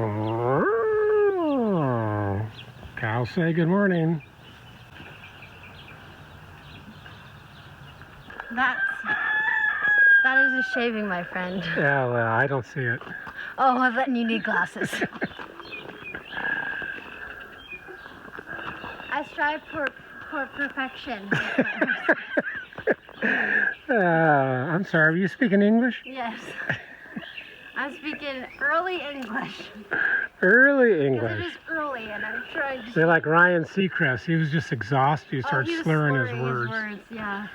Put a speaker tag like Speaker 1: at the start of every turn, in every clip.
Speaker 1: Oh, cows say good morning.
Speaker 2: That is a shaving, my friend.
Speaker 1: Yeah, well, I don't see it.
Speaker 2: Oh, well, then you need glasses. I strive for perfection.
Speaker 1: I'm sorry, are you speaking English?
Speaker 2: Yes. I'm speaking early English.
Speaker 1: Early
Speaker 2: Because it
Speaker 1: English.
Speaker 2: is early, and I'm trying to...
Speaker 1: They're like Ryan Seacrest. He was just exhausted. He started
Speaker 2: he was
Speaker 1: slurring his
Speaker 2: slurring
Speaker 1: words.
Speaker 2: Yeah.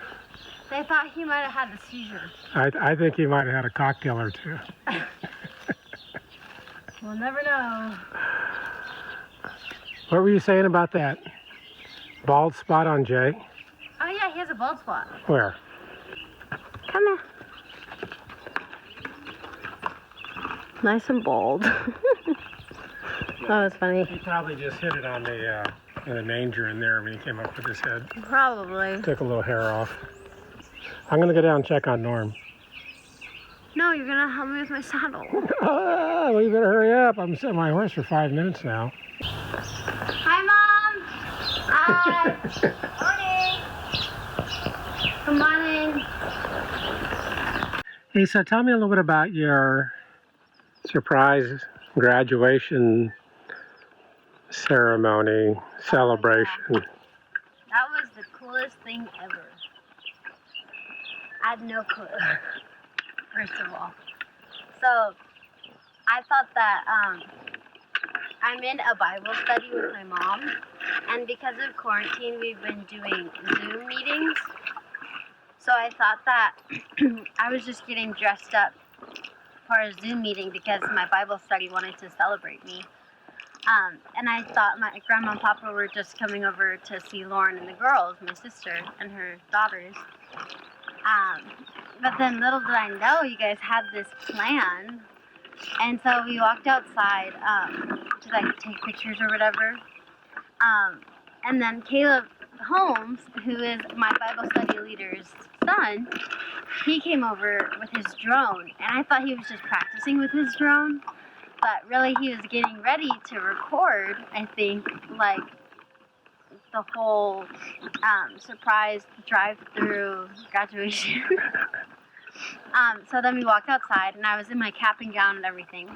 Speaker 2: They thought he might have had a seizure.
Speaker 1: I think he might have had a cocktail or two.
Speaker 2: We'll never know.
Speaker 1: What were you saying about that bald spot on Jay?
Speaker 2: Oh yeah, he has a bald spot.
Speaker 1: Where?
Speaker 2: Come here. Nice and bald. That was funny.
Speaker 1: He probably just hit it on the manger in there when he came up with his head.
Speaker 2: Probably.
Speaker 1: Took a little hair off. I'm gonna go down and check on Norm.
Speaker 2: No, you're gonna help me with my saddle.
Speaker 1: Well, you better hurry up. I'm sitting my horse for 5 minutes now.
Speaker 2: Hi, Mom. Hi. Morning. Good morning.
Speaker 1: Hey, so tell me a little bit about your surprise graduation ceremony celebration.
Speaker 2: Yeah. That was the coolest thing ever. I had no clue, first of all. So, I thought that I'm in a Bible study with my mom, and because of quarantine, we've been doing Zoom meetings. So I thought that I was just getting dressed up for a Zoom meeting because my Bible study wanted to celebrate me. And I thought my grandma and papa were just coming over to see Lauren and the girls, my sister and her daughters. But then little did I know you guys had this plan. And so we walked outside to like take pictures or whatever. And then Caleb Holmes, who is my Bible study leader's son, he came over with his drone. And I thought he was just practicing with his drone. But really he was getting ready to record, I think, like the whole surprise drive-through graduation. So then we walked outside, and I was in my cap and gown and everything.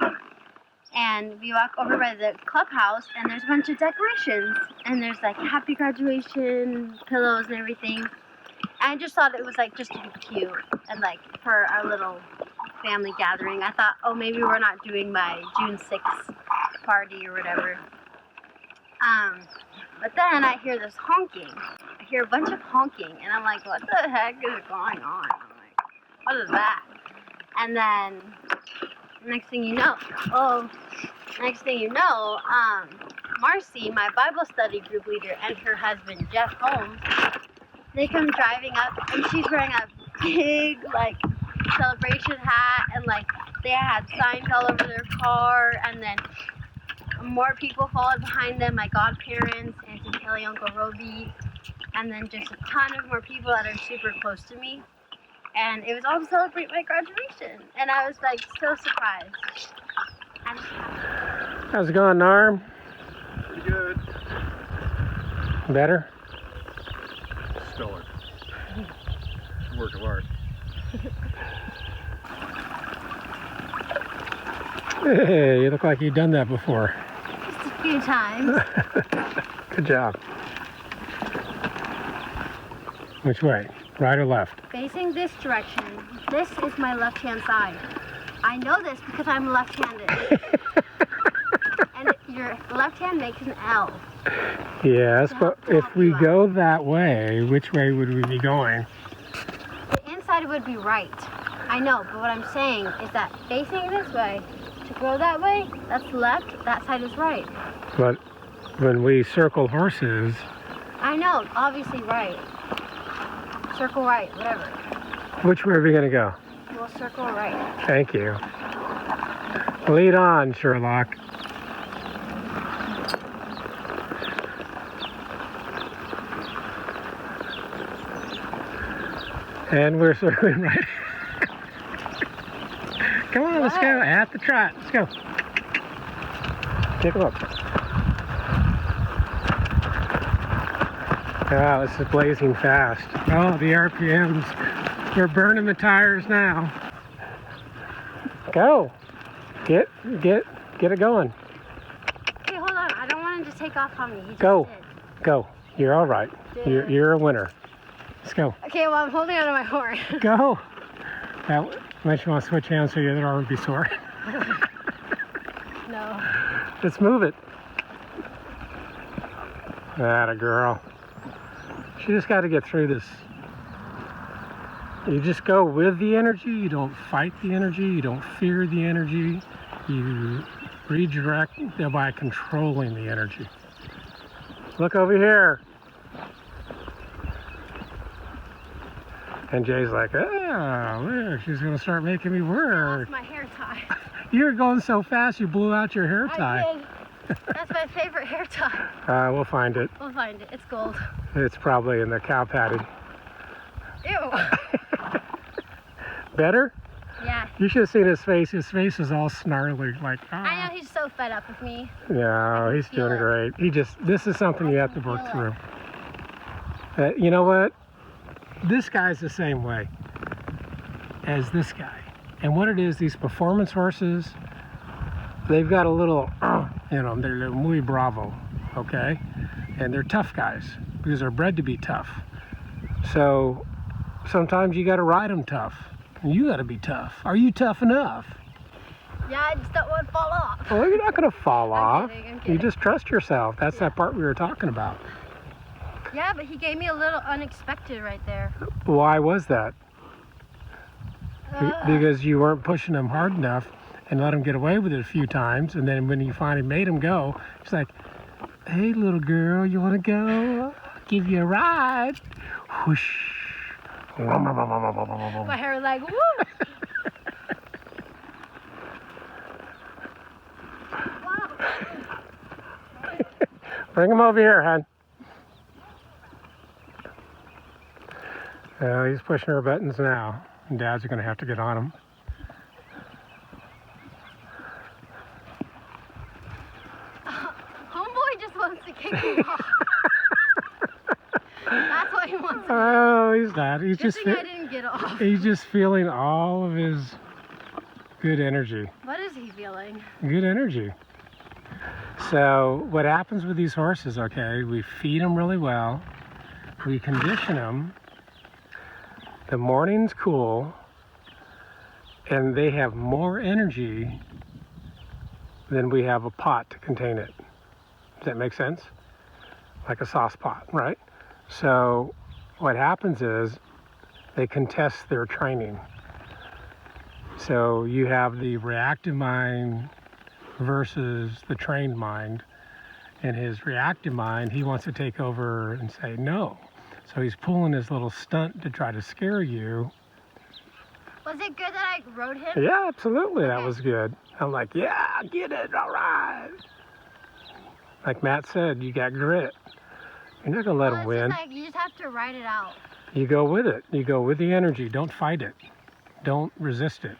Speaker 2: And we walk over by the clubhouse, and there's a bunch of decorations. And there's like happy graduation pillows and everything. And I just thought it was like just to be cute and like for our little family gathering. I thought, oh, maybe we're not doing my June 6th party or whatever. But then I hear this honking. I hear a bunch of honking, and I'm like, what the heck is going on? I'm like, what is that? And then next thing you know, Marcy, my Bible study group leader, and her husband, Jeff Holmes, they come driving up, and she's wearing a big, like, celebration hat, and, like, they had signs all over their car, and then more people followed behind them, my godparents, Auntie Kelly, Uncle Roby, and then just a ton of more people that are super close to me. And it was all to celebrate my graduation. And I was like so surprised.
Speaker 1: How's it going, Norm?
Speaker 3: Pretty good.
Speaker 1: Better?
Speaker 3: Stellar. Work of art.
Speaker 1: Hey, you look like you've done that before.
Speaker 2: Just a few times.
Speaker 1: Good job. Which way? Right or left?
Speaker 2: Facing this direction, this is my left-hand side. I know this because I'm left-handed. And your left hand makes an L.
Speaker 1: Yes, but if we go that way, which way would we be going?
Speaker 2: The inside would be right. I know, but what I'm saying is that facing this way, to go that way, that's left, that side is right.
Speaker 1: But when we circle horses...
Speaker 2: I know, obviously right. Circle right, whatever.
Speaker 1: Which way are we going to go?
Speaker 2: We'll circle right.
Speaker 1: Thank you. Lead on, Sherlock. And we're circling right. Come on, let's go. At the trot. Let's go. Take a look. Wow, this is blazing fast. Oh, the RPMs. We're burning the tires now. Go. Get it going.
Speaker 2: Okay, hold on. I don't want him to take off on me. He just
Speaker 1: Go.
Speaker 2: did.
Speaker 1: Go. You're all right. You're a winner. Let's go.
Speaker 2: Okay, well, I'm holding onto my horn.
Speaker 1: Go. That makes you want to switch hands so your other arm would be sore.
Speaker 2: No.
Speaker 1: Let's move it. Atta girl. She just got to get through this. You just go with the energy. You don't fight the energy. You don't fear the energy. You redirect by controlling the energy. Look over here. And Jay's like, oh, look, she's going to start making me work.
Speaker 2: That's my hair tie.
Speaker 1: You're going so fast, you blew out your hair tie.
Speaker 2: I did. That's my favorite hair tie.
Speaker 1: We'll find it.
Speaker 2: We'll find it. It's gold.
Speaker 1: It's probably in the cow patty.
Speaker 2: Ew.
Speaker 1: Better?
Speaker 2: Yeah.
Speaker 1: You should have seen his face. His face is all snarly, like, ah.
Speaker 2: I know he's so fed up with me.
Speaker 1: Yeah, he's
Speaker 2: feel
Speaker 1: doing
Speaker 2: it.
Speaker 1: great. This is something you have to work
Speaker 2: feel
Speaker 1: through. You know what? This guy's the same way as this guy. And what it is, these performance horses, they've got a little, they're muy bravo, okay? And they're tough guys because they're bred to be tough. So sometimes you got to ride them tough. You got to be tough. Are you tough enough?
Speaker 2: Yeah, I just don't want to fall off.
Speaker 1: Well, you're not going to fall off.
Speaker 2: I'm
Speaker 1: You
Speaker 2: kidding.
Speaker 1: just trust yourself. That's that part we were talking about.
Speaker 2: Yeah, but he gave me a little unexpected right there.
Speaker 1: Why was that? Because you weren't pushing him hard enough and let him get away with it a few times. And then when you finally made him go, he's like, hey, little girl, you want to go? Give you a ride. Whoosh.
Speaker 2: My hair was like, woo!
Speaker 1: Bring him over here, hon. He's pushing her buttons now. And Dads are going to have to get on him.
Speaker 2: Homeboy just wants to kick me off. That's what he wants to do.
Speaker 1: Oh, he's not. He's
Speaker 2: Good
Speaker 1: just
Speaker 2: thing I didn't get off.
Speaker 1: he's just feeling all of his good energy.
Speaker 2: What is he feeling?
Speaker 1: Good energy. So what happens with these horses, okay, we feed them really well. We condition them. The morning's cool. And they have more energy than we have a pot to contain it. Does that make sense? Like a sauce pot, right? So what happens is they contest their training. So you have the reactive mind versus the trained mind. And his reactive mind, he wants to take over and say no. So he's pulling his little stunt to try to scare you.
Speaker 2: Was it good that I rode him?
Speaker 1: Yeah, absolutely, that
Speaker 2: Okay.
Speaker 1: was good. I'm like, yeah, get it, all right. Like Matt said, you got grit. You're not gonna let him
Speaker 2: It's
Speaker 1: win.
Speaker 2: just like, you just have to ride it out.
Speaker 1: You go with it. You go with the energy. Don't fight it. Don't resist it.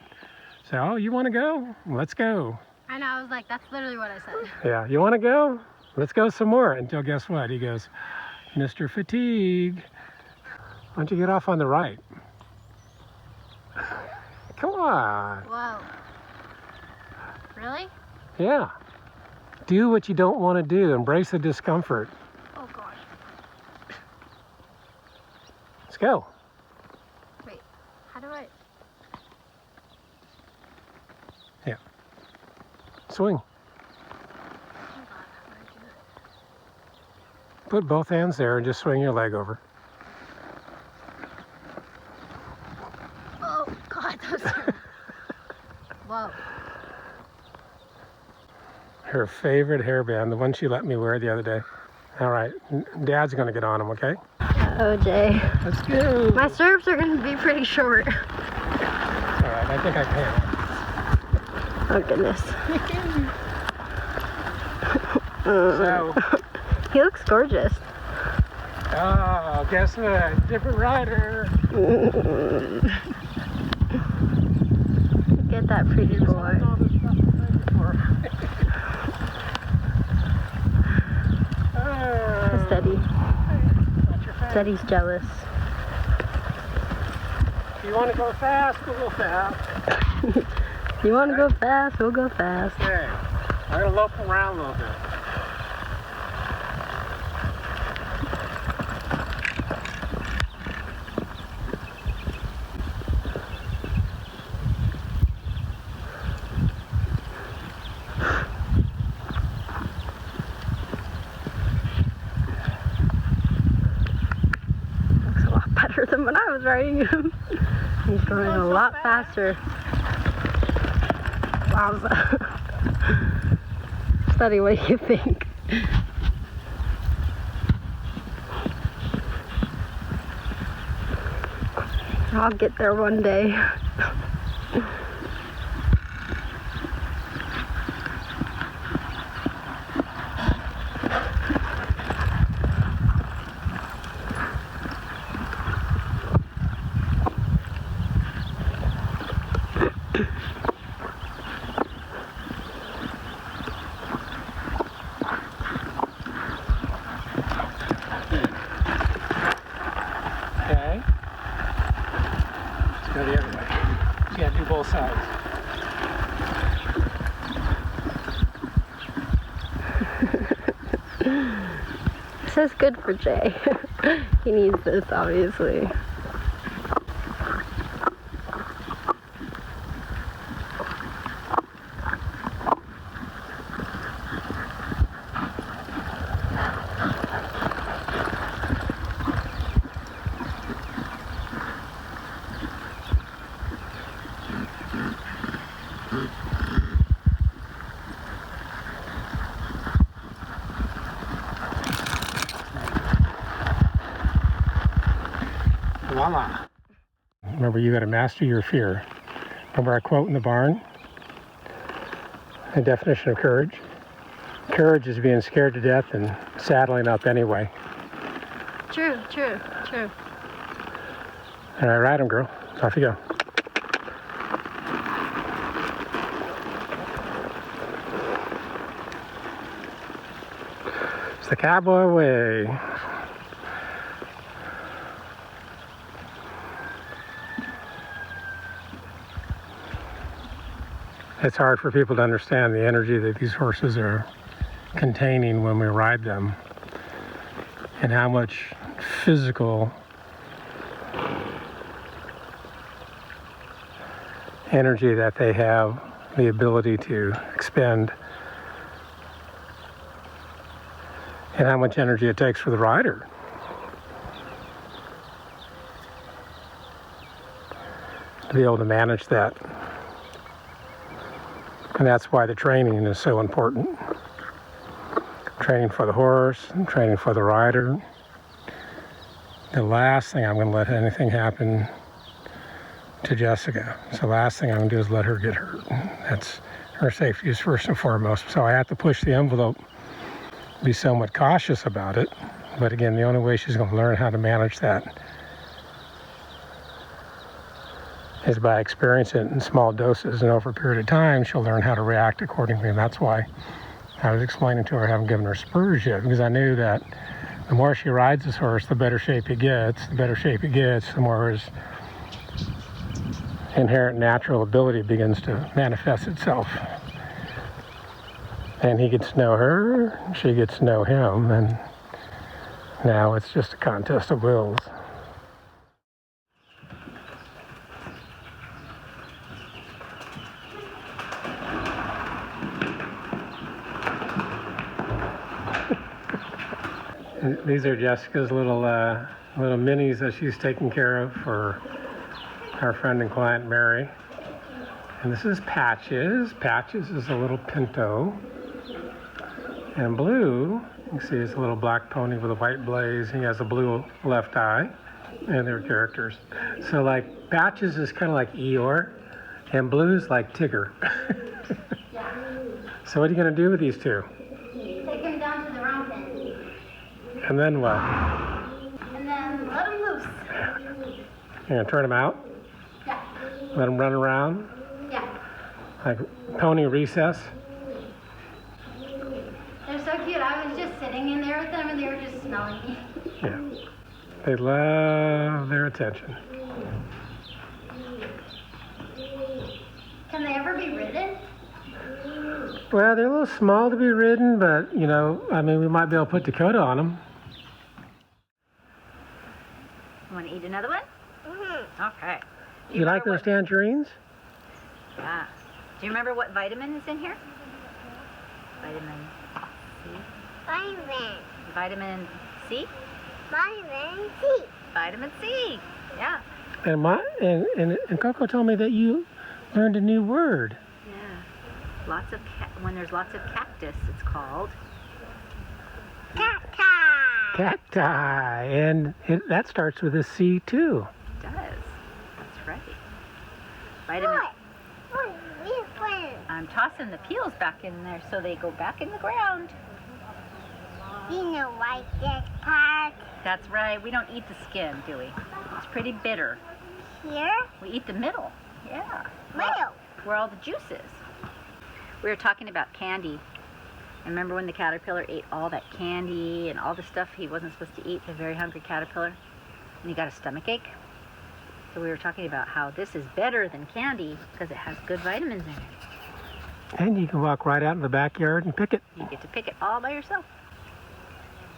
Speaker 1: So, oh, you want to go? Let's go.
Speaker 2: I know, I was like, that's literally what I said.
Speaker 1: Yeah, you want to go? Let's go some more. Until guess what? He goes, Mr. Fatigue, why don't you get off on the right? Come on.
Speaker 2: Whoa. Really?
Speaker 1: Yeah. Do what you don't want to do. Embrace the discomfort.
Speaker 2: Oh, God.
Speaker 1: Let's go.
Speaker 2: Wait, how do I?
Speaker 1: Swing.
Speaker 2: Hold on, how do I do it?
Speaker 1: Put both hands there and just swing your leg over.
Speaker 2: Oh, God, that was terrible. Whoa.
Speaker 1: Her favorite hairband, the one she let me wear the other day. All right, Dad's gonna get on him, okay?
Speaker 2: Oh, Jay.
Speaker 1: Let's go.
Speaker 2: My stirrups are going to be pretty short.
Speaker 1: All right, I think I can.
Speaker 2: Oh, goodness.
Speaker 1: So,
Speaker 2: He looks gorgeous.
Speaker 1: oh, guess what? Different rider.
Speaker 2: Look at that pretty boy. Steady.
Speaker 1: Not your face.
Speaker 2: Steady's jealous.
Speaker 1: If you want to go fast, we'll go fast.
Speaker 2: You want to go fast? We'll go fast.
Speaker 1: Okay. I'm going to lope around a little bit.
Speaker 2: Looks a lot better than when I was riding him. He's going a lot faster. Wowza. Steady, what do you think? I'll get there one day.
Speaker 1: Okay. Let's go the other way. You gotta do both sides.
Speaker 2: This is good for Jay. He needs this, obviously.
Speaker 1: Voila. Remember, you got to master your fear. Remember our quote in the barn? The definition of courage? Courage is being scared to death and saddling up anyway.
Speaker 2: True, true, true.
Speaker 1: All right, ride him, girl. Off you go. It's the cowboy way. It's hard for people to understand the energy that these horses are containing when we ride them, and how much physical energy that they have the ability to expend, and how much energy it takes for the rider. To be able to manage that. And that's why the training is so important. Training for the horse, training for the rider. The last thing I'm going to let anything happen to Jessica. So the last thing I'm going to do is let her get hurt. That's her safety is first and foremost. So I have to push the envelope, be somewhat cautious about it. But again, the only way she's going to learn how to manage that is by experiencing it in small doses, and over a period of time she'll learn how to react accordingly. And that's why I was explaining to her I haven't given her spurs yet, because I knew that the more she rides this horse, the better shape he gets. The better shape he gets, the more his inherent natural ability begins to manifest itself. And he gets to know her, she gets to know him, and now it's just a contest of wills. These are Jessica's little minis that she's taking care of for our friend and client Mary. And this is Patches. Patches is a little pinto. And Blue, you can see, is a little black pony with a white blaze. He has a blue left eye. And they're characters. So like Patches is kind of like Eeyore, and Blue's like Tigger. So what are you going to do with these two?
Speaker 2: Take him down to the round pen.
Speaker 1: And then what?
Speaker 2: And then let him loose.
Speaker 1: You're going to turn them out?
Speaker 2: Yeah.
Speaker 1: Let them run around?
Speaker 2: Yeah.
Speaker 1: Like pony recess?
Speaker 2: They're so cute. I was just sitting in there with them and they were just smelling me.
Speaker 1: Yeah. They love their attention.
Speaker 2: Can they ever be ridden?
Speaker 1: Well, they're a little small to be ridden, but, you know, I mean, we might be able to put Dakota on them.
Speaker 4: You want to eat another one? Okay. Do
Speaker 1: You like
Speaker 4: remember
Speaker 1: those tangerines?
Speaker 4: Yeah. Do you remember what vitamin is in here? Vitamin C? Vitamin C? Vitamin C. Yeah.
Speaker 1: And Coco told me that you learned a new word.
Speaker 4: Yeah. Lots of when there's lots of cactus, it's called
Speaker 1: Cacti. And that starts with a C too.
Speaker 4: It does. That's right. Vitamin. I'm tossing the peels back in there so they go back in the ground.
Speaker 2: You know, like this part
Speaker 4: That's right. We don't eat the skin, do we? It's pretty bitter.
Speaker 2: here.
Speaker 4: We eat the middle. Yeah.
Speaker 2: Middle.
Speaker 4: Where all the juice is. We were talking about candy. And remember when the caterpillar ate all that candy and all the stuff he wasn't supposed to eat, the very hungry caterpillar, and he got a stomachache? So we were talking about how this is better than candy because it has good vitamins in it.
Speaker 1: And you can walk right out in the backyard and pick it.
Speaker 4: You get to pick it all by yourself.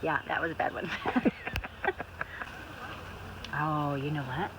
Speaker 4: Yeah, that was a bad one. Oh, you know what?